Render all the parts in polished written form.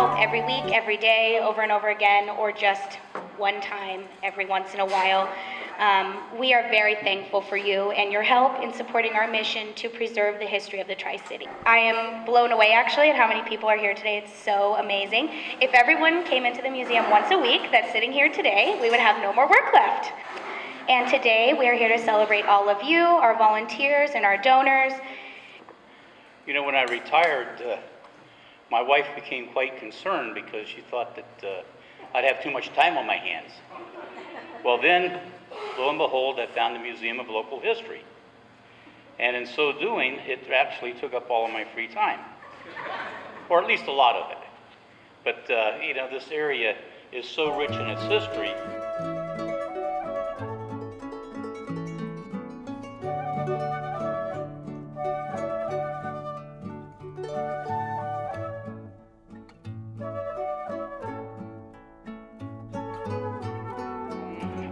help every week, every day, over and over again, or just one time every once in a while. We are very thankful for you and your help in supporting our mission to preserve the history of the Tri-City. I am blown away, actually, at how many people are here today. It's so amazing. If everyone came into the museum once a week that's sitting here today, we would have no more work left. And today, we are here to celebrate all of you, our volunteers and our donors. You know, when I retired, my wife became quite concerned because she thought that I'd have too much time on my hands. Well then, lo and behold, I found the Museum of Local History. And in so doing, it actually took up all of my free time. Or at least a lot of it. But, you know, this area is so rich in its history.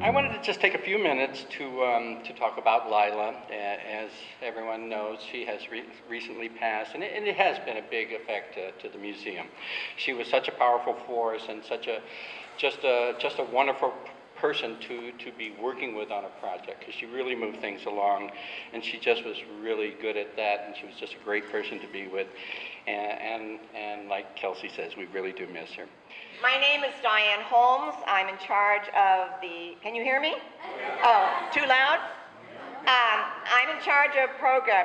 I wanted to just take a few minutes to talk about Lila. As everyone knows, she has recently passed, and it has been a big effect to the museum. She was such a powerful force and such a just a wonderful person to be working with on a project, because she really moved things along, and she just was really good at that, and she was just a great person to be with. And like Kelsey says, we really do miss her. My name is Diane Holmes. I'm in charge of the, can you hear me? Oh, too loud? I'm in charge of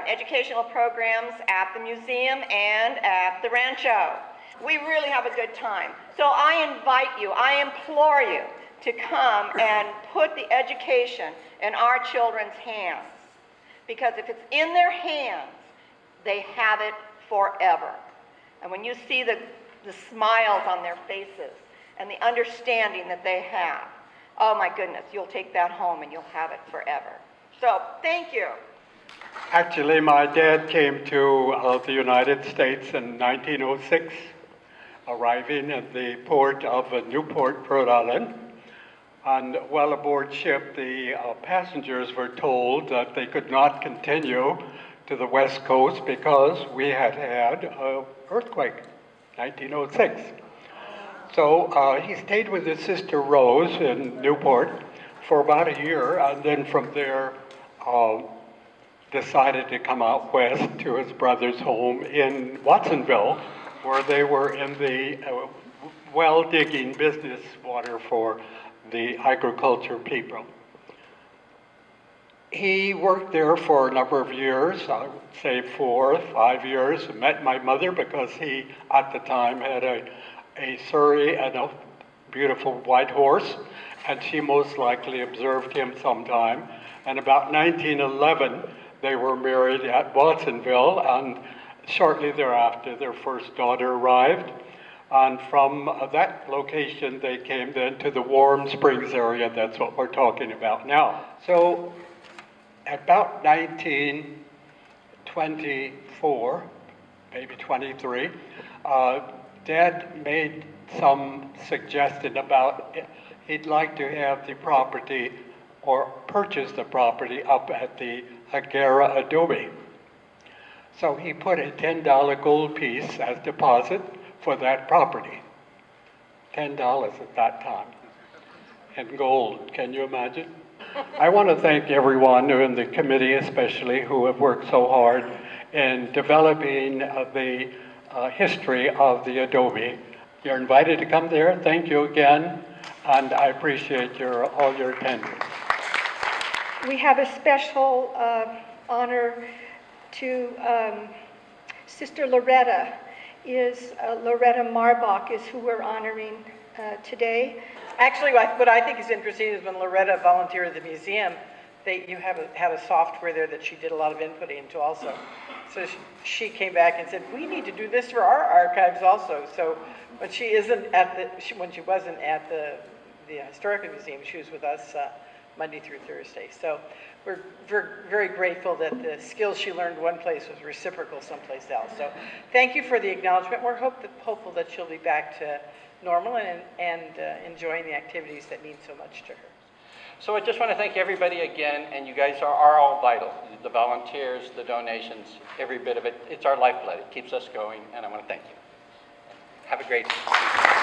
educational programs at the museum and at the Rancho. We really have a good time. So I invite you, I implore you to come and put the education in our children's hands. Because if it's in their hands, they have it forever. And when you see the smiles on their faces and the understanding that they have, oh my goodness, you'll take that home and you'll have it forever. So, thank you. Actually, my dad came to the United States in 1906, arriving at the port of Newport, Rhode Island. And while aboard ship, the passengers were told that they could not continue to the West Coast because we had had an earthquake, 1906. So he stayed with his sister Rose in Newport for about a year, and then from there decided to come out west to his brother's home in Watsonville, where they were in the well digging business water for the agriculture people. He worked there for a number of years, I would say 4 or 5 years. Met my mother because he, at the time, had a surrey and a beautiful white horse, and she most likely observed him sometime. And about 1911, they were married at Watsonville, and shortly thereafter, their first daughter arrived. And from that location, they came then to the Warm Springs area. That's what we're talking about now. So, about 1924, maybe 23, Dad made some suggestion about he'd like to have the property or purchase the property up at the Higuera Adobe. So he put a $10 gold piece as deposit for that property. $10 at that time. In gold, can you imagine? I want to thank everyone in the committee especially who have worked so hard in developing the history of the Adobe. You're invited to come there. Thank you again, and I appreciate all your attendance. We have a special honor to Sister Loretta. Loretta Marbach is who we're honoring today. Actually, what I think is interesting is when Loretta volunteered at the museum, you had a software there that she did a lot of inputting into also. So she came back and said, we need to do this for our archives also. So when she wasn't at the Historical Museum, she was with us Monday through Thursday. So we're very grateful that the skills she learned one place was reciprocal someplace else. So thank you for the acknowledgement. We're hopeful that she'll be back to normal and enjoying the activities that mean so much to her. So I just want to thank everybody again, and you guys are all vital. The volunteers, the donations, every bit of it. It's our lifeblood. It keeps us going, and I want to thank you. Have a great